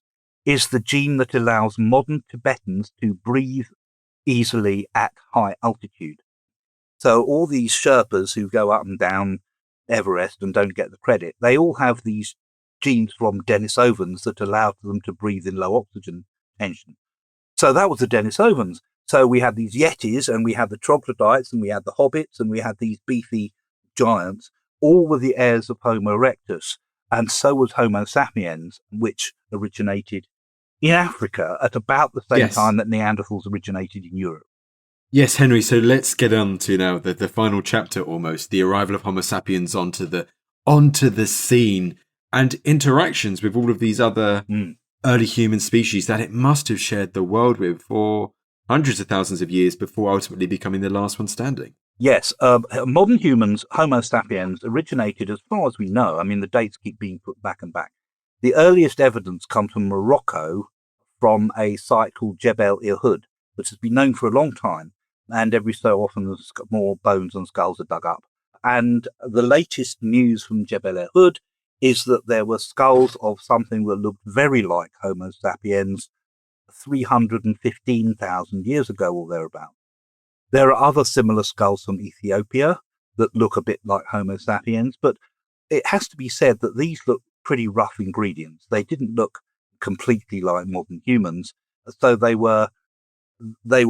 is the gene that allows modern Tibetans to breathe easily at high altitude. So all these Sherpas who go up and down Everest and don't get the credit, they all have these genes from Denisovans that allow them to breathe in low oxygen tension. So that was the Denisovans. So we had these Yetis, and we had the troglodytes, and we had the hobbits, and we had these beefy giants. All were the heirs of Homo erectus, and so was Homo sapiens, which originated in Africa at about the same time that Neanderthals originated in Europe. Yes, Henry, so let's get on to now the final chapter almost, the arrival of Homo sapiens onto the scene and interactions with all of these other early human species that it must have shared the world with for hundreds of thousands of years before ultimately becoming the last one standing. Yes, modern humans, Homo sapiens, originated, as far as we know, I mean, the dates keep being put back and back. The earliest evidence comes from Morocco, from a site called Jebel Irhoud, which has been known for a long time, and every so often more bones and skulls are dug up. And the latest news from Jebel Irhoud is that there were skulls of something that looked very like Homo sapiens 315,000 years ago or thereabouts. There are other similar skulls from Ethiopia that look a bit like Homo sapiens, but it has to be said that these look pretty rough ingredients. They didn't look completely like modern humans, so they were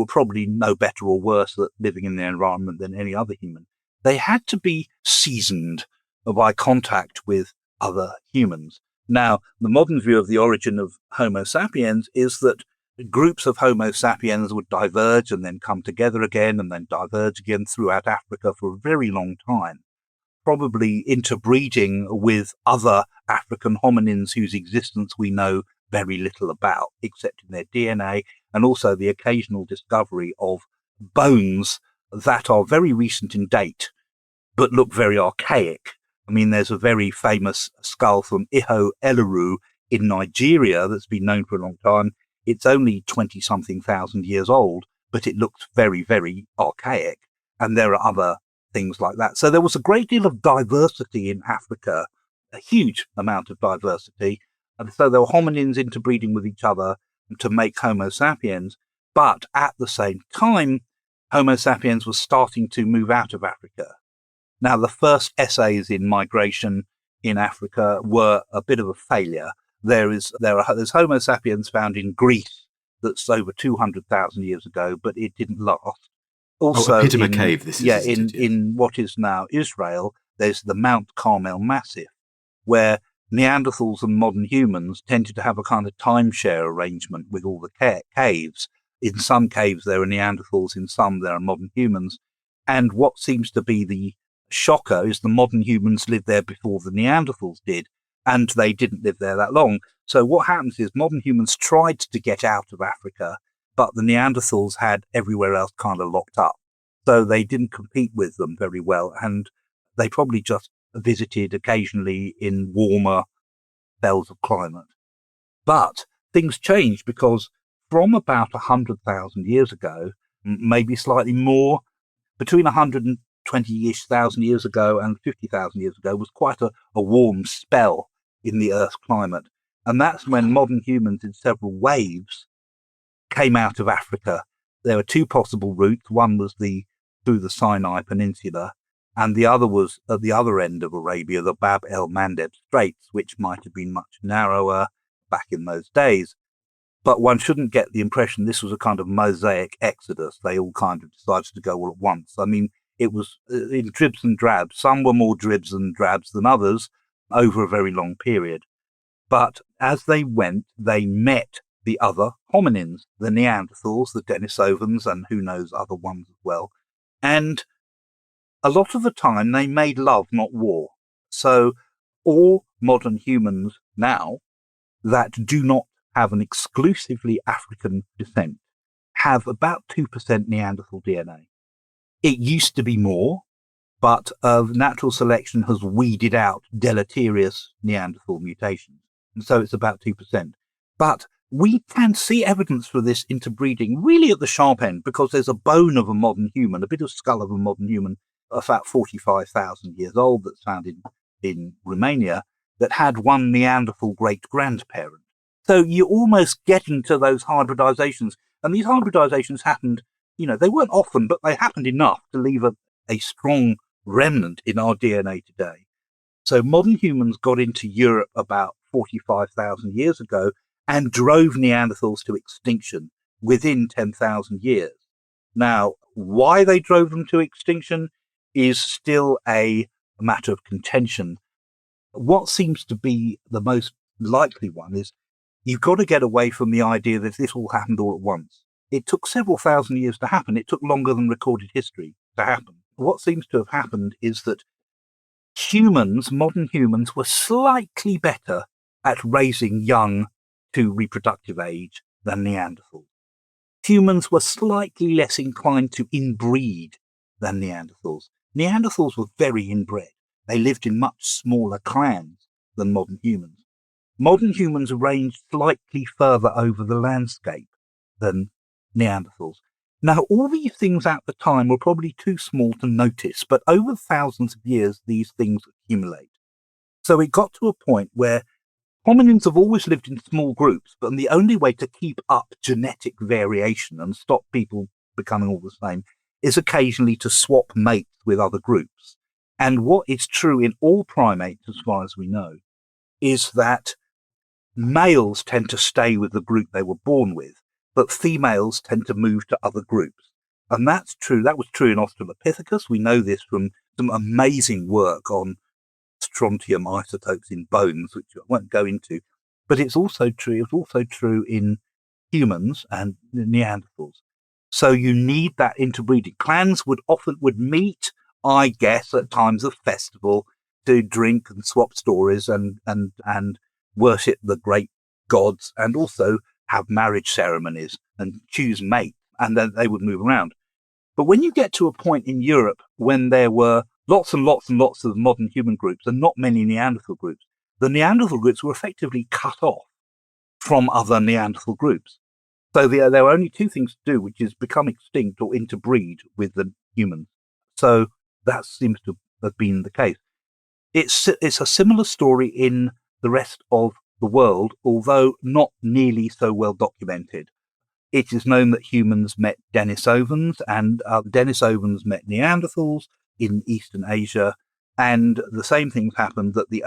probably no better or worse at living in their environment than any other human. They had to be seasoned by contact with other humans. Now, the modern view of the origin of Homo sapiens is that groups of Homo sapiens would diverge and then come together again and then diverge again throughout Africa for a very long time, probably interbreeding with other African hominins whose existence we know very little about, except in their DNA, and also the occasional discovery of bones that are very recent in date, but look very archaic. I mean, there's a very famous skull from Iho Eleru in Nigeria that's been known for a long time. It's only 20-something thousand years old, but it looks very, very archaic. And there are other things like that. So there was a great deal of diversity in Africa, a huge amount of diversity. And so there were hominins interbreeding with each other to make Homo sapiens. But at the same time, Homo sapiens was starting to move out of Africa. Now, the first essays in migration in Africa were a bit of a failure. There's Homo sapiens found in Greece that's over 200,000 years ago, but it didn't last. Also, Epidemic Cave, this is. In what is now Israel, there's the Mount Carmel Massif, where Neanderthals and modern humans tended to have a kind of timeshare arrangement with all the caves. In some caves there are Neanderthals, in some there are modern humans. And what seems to be the shocker is the modern humans lived there before the Neanderthals did, and they didn't live there that long. So what happens is modern humans tried to get out of Africa, but the Neanderthals had everywhere else kind of locked up. So they didn't compete with them very well, and they probably just visited occasionally in warmer spells of climate. But things changed because from about 100,000 years ago, maybe slightly more, between 120-ish thousand years ago and 50,000 years ago was quite a warm spell in the Earth's climate. And that's when modern humans in several waves came out of Africa. There were two possible routes. One was through the Sinai Peninsula, and the other was at the other end of Arabia, the Bab el-Mandeb Straits, which might have been much narrower back in those days. But one shouldn't get the impression this was a kind of mosaic exodus. They all kind of decided to go all at once. I mean, it was in dribs and drabs. Some were more dribs and drabs than others over a very long period. But as they went, they met the other hominins, the Neanderthals, the Denisovans, and who knows, other ones as well. And a lot of the time they made love, not war. So all modern humans now that do not have an exclusively African descent have about 2% Neanderthal DNA. It used to be more, but natural selection has weeded out deleterious Neanderthal mutations. And so it's about 2%. But we can see evidence for this interbreeding really at the sharp end, because there's a bone of a modern human, a bit of skull of a modern human, about 45,000 years old, that's found in Romania, that had one Neanderthal great-grandparent. So you're almost getting to those hybridizations. And these hybridizations happened, they weren't often, but they happened enough to leave a strong remnant in our DNA today. So modern humans got into Europe about 45,000 years ago and drove Neanderthals to extinction within 10,000 years. Now, why they drove them to extinction is still a matter of contention. What seems to be the most likely one is you've got to get away from the idea that this all happened all at once. It took several thousand years to happen. It took longer than recorded history to happen. What seems to have happened is that modern humans, were slightly better at raising young to reproductive age than Neanderthals. Humans were slightly less inclined to inbreed than Neanderthals. Neanderthals were very inbred. They lived in much smaller clans than modern humans. Modern humans ranged slightly further over the landscape than Neanderthals. Now, all these things at the time were probably too small to notice, but over thousands of years, these things accumulate. So it got to a point where hominins have always lived in small groups, but the only way to keep up genetic variation and stop people becoming all the same is occasionally to swap mates with other groups. And what is true in all primates, as far as we know, is that males tend to stay with the group they were born with, but females tend to move to other groups. And that's true. That was true in Australopithecus. We know this from some amazing work on strontium isotopes in bones, which I won't go into. But it's also true. It was also true in humans and Neanderthals. So you need that interbreeding. Clans would meet, I guess, at times of festival to drink and swap stories and worship the great gods, and also have marriage ceremonies and choose mates, and then they would move around. But when you get to a point in Europe when there were lots and lots and lots of modern human groups and not many Neanderthal groups, the Neanderthal groups were effectively cut off from other Neanderthal groups. So there were only two things to do, which is become extinct or interbreed with the humans. So that seems to have been the case. It's a similar story in the rest of the world, although not nearly so well documented. It is known that humans met Denisovans, and Denisovans met Neanderthals in Eastern Asia, and the same things happened, that the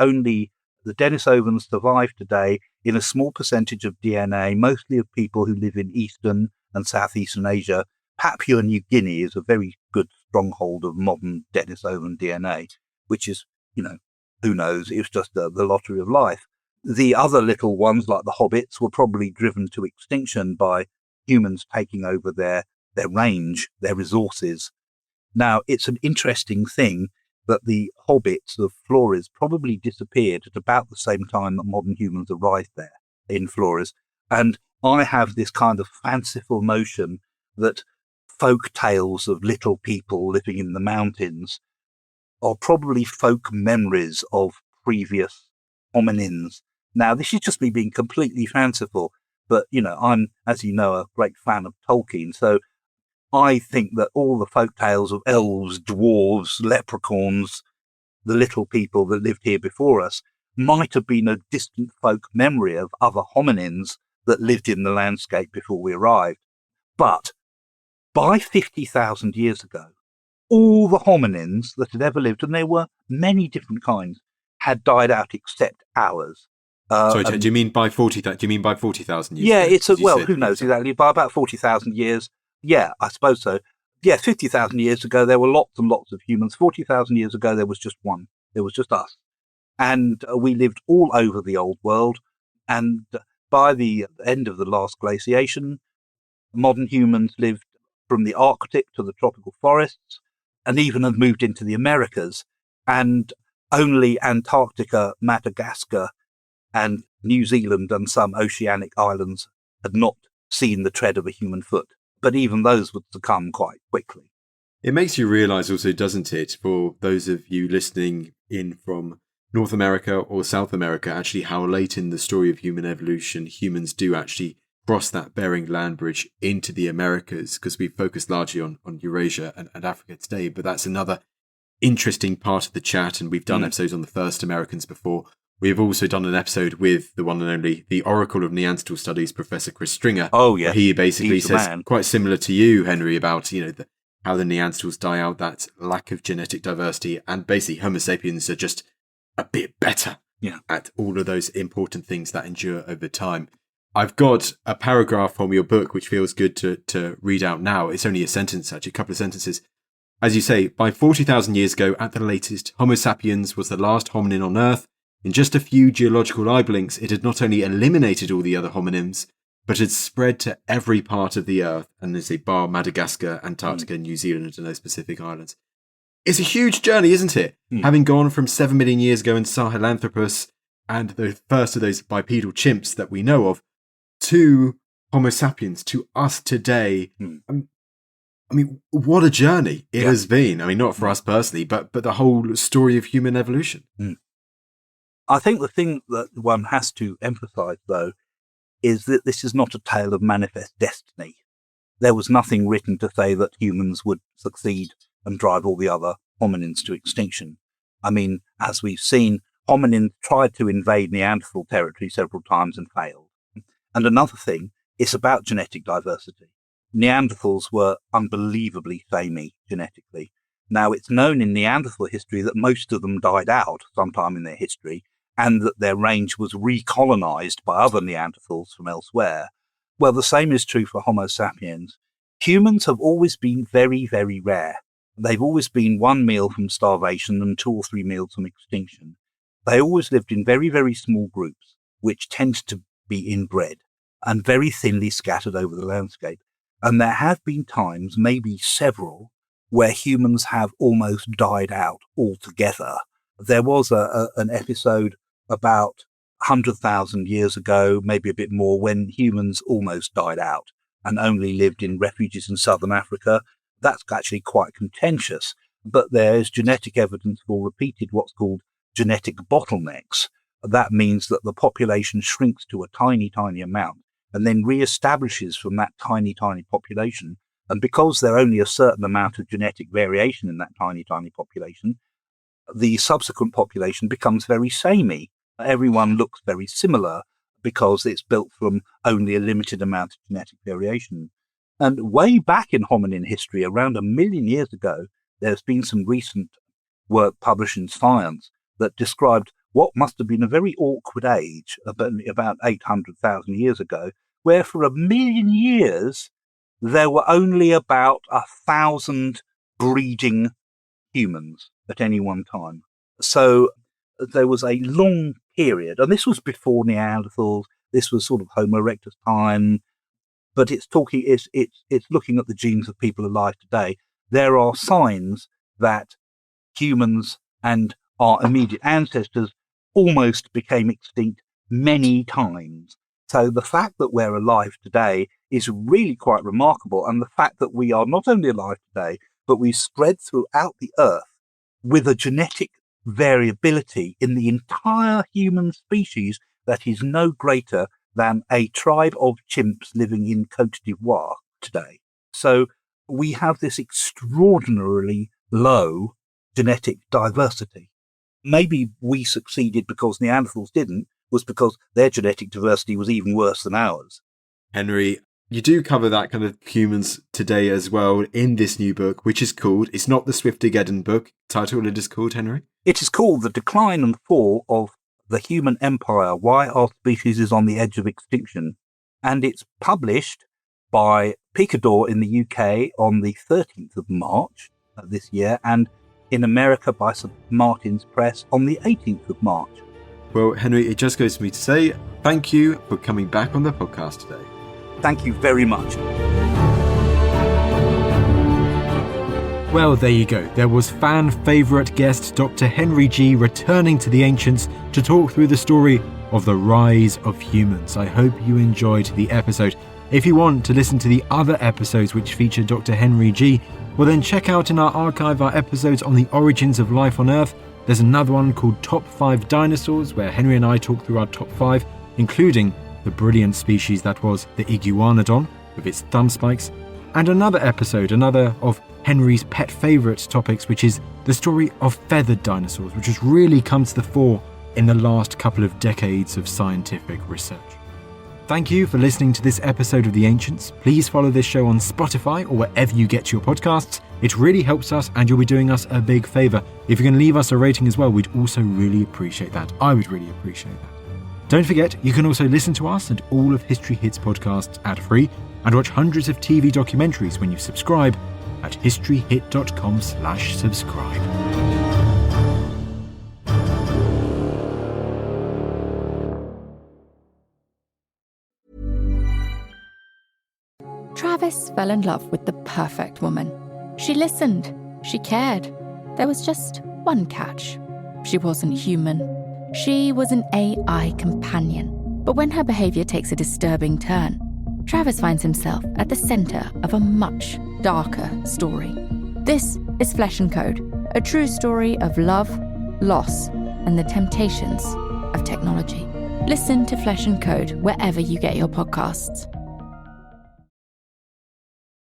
Denisovans survive today in a small percentage of DNA, mostly of people who live in Eastern and Southeastern Asia. Papua New Guinea is a very good stronghold of modern Denisovan DNA, which is, who knows, it was just the lottery of life. The other little ones, like the hobbits, were probably driven to extinction by humans taking over their range, their resources. Now, it's an interesting thing that the hobbits of Flores probably disappeared at about the same time that modern humans arrived there in Flores. And I have this kind of fanciful notion that folk tales of little people living in the mountains are probably folk memories of previous hominins. Now, this is just me being completely fanciful, but, I'm, as you know, a great fan of Tolkien. So I think that all the folk tales of elves, dwarves, leprechauns, the little people that lived here before us, might have been a distant folk memory of other hominins that lived in the landscape before we arrived. But by 50,000 years ago, all the hominins that had ever lived, and there were many different kinds, had died out except ours. Sorry, do you mean by 40,000? Do you mean by 40,000 years? Yeah, who knows exactly? By about 40,000 years, yeah, I suppose so. Yeah, 50,000 years ago, there were lots and lots of humans. 40,000 years ago, there was just one. There was just us. And we lived all over the old world. And by the end of the last glaciation, modern humans lived from the Arctic to the tropical forests, and even have moved into the Americas. And only Antarctica, Madagascar, and New Zealand and some oceanic islands had not seen the tread of a human foot. But even those would succumb quite quickly. It makes you realise also, doesn't it, for those of you listening in from North America or South America, actually how late in the story of human evolution humans do actually cross that Bering Land Bridge into the Americas, because we focus largely on Eurasia and Africa today. But that's another interesting part of the chat, and we've done episodes on the first Americans before. We've also done an episode with the one and only, the Oracle of Neanderthal Studies, Professor Chris Stringer. Oh, yeah. He basically says, man. quite similar to you, Henry, about how the Neanderthals die out, that lack of genetic diversity, and basically Homo sapiens are just a bit better at all of those important things that endure over time. I've got a paragraph from your book which feels good to read out now. It's only a sentence, actually, a couple of sentences. As you say, by 40,000 years ago, at the latest, Homo sapiens was the last hominin on Earth. In just a few geological eye blinks, it had not only eliminated all the other hominins, but had spread to every part of the Earth, and there's a bar Madagascar, Antarctica, New Zealand, and those Pacific islands. It's a huge journey, isn't it? Having gone from 7 million years ago in Sahelanthropus and the first of those bipedal chimps that we know of, to Homo sapiens, to us today. I mean, what a journey it has been. I mean, not for us personally, but the whole story of human evolution. I think the thing that one has to emphasize, though, is that this is not a tale of manifest destiny. There was nothing written to say that humans would succeed and drive all the other hominins to extinction. I mean, as we've seen, hominins tried to invade Neanderthal territory several times and failed. And another thing, it's about genetic diversity. Neanderthals were unbelievably samey genetically. Now, it's known in Neanderthal history that most of them died out sometime in their history, and that their range was recolonized by other Neanderthals from elsewhere. Well, the same is true for Homo sapiens. Humans have always been very, very rare. They've always been one meal from starvation and 2 or 3 meals from extinction. They always lived in very, very small groups, which tend to be inbred and very thinly scattered over the landscape. And there have been times, maybe several, where humans have almost died out altogether. There was an episode about 100,000 years ago, maybe a bit more, when humans almost died out and only lived in refuges in southern Africa. That's actually quite contentious, but there's genetic evidence for repeated what's called genetic bottlenecks. That means that the population shrinks to a tiny, tiny amount and then reestablishes from that tiny, tiny population. And because there are only a certain amount of genetic variation in that tiny, tiny population, the subsequent population becomes very samey. Everyone looks very similar because it's built from only a limited amount of genetic variation. And way back in hominin history, around 1 million years ago, there's been some recent work published in Science that described what must have been a very awkward age, about 800,000 years ago, where for 1 million years, there were only about 1,000 breeding humans at any one time. So there was a long period, and this was before Neanderthals, this was sort of Homo erectus time, but it's looking at the genes of people alive today. There are signs that humans and our immediate ancestors almost became extinct many times. So the fact that we're alive today is really quite remarkable. And the fact that we are not only alive today, but we spread throughout the earth with a genetic variability in the entire human species that is no greater than a tribe of chimps living in Côte d'Ivoire today. So we have this extraordinarily low genetic diversity. Maybe we succeeded because Neanderthals didn't, was because their genetic diversity was even worse than ours. Henry, you do cover that kind of humans today as well in this new book, which is called, it's not the Swiftigeddon book title, it is called, Henry? It is called The Decline and Fall of the Human Empire, Why Our Species is on the Edge of Extinction. And it's published by Picador in the UK on the 13th of March of this year, and in America by St. Martin's Press on the 18th of March. Well, Henry, it just goes for me to say thank you for coming back on the podcast today. Thank you very much. Well, there you go. There was fan favourite guest Dr. Henry G returning to the ancients to talk through the story of the rise of humans. I hope you enjoyed the episode. If you want to listen to the other episodes which feature Dr. Henry G, well then check out in our archive our episodes on the origins of life on Earth There's another one called Top 5 Dinosaurs, where Henry and I talk through our top 5, including the brilliant species that was the iguanodon, with its thumb spikes, and another of Henry's pet favourite topics, which is the story of feathered dinosaurs, which has really come to the fore in the last couple of decades of scientific research. Thank you for listening to this episode of The Ancients. Please follow this show on Spotify or wherever you get your podcasts. It really helps us, and you'll be doing us a big favour. If you can leave us a rating as well, we'd also really appreciate that. I would really appreciate that. Don't forget, you can also listen to us and all of History Hits podcasts ad-free and watch hundreds of TV documentaries when you subscribe at historyhit.com/subscribe. Travis fell in love with the perfect woman. She listened. She cared. There was just one catch. She wasn't human. She was an AI companion. But when her behavior takes a disturbing turn, Travis finds himself at the center of a much darker story. This is Flesh and Code, a true story of love, loss, and the temptations of technology. Listen to Flesh and Code wherever you get your podcasts.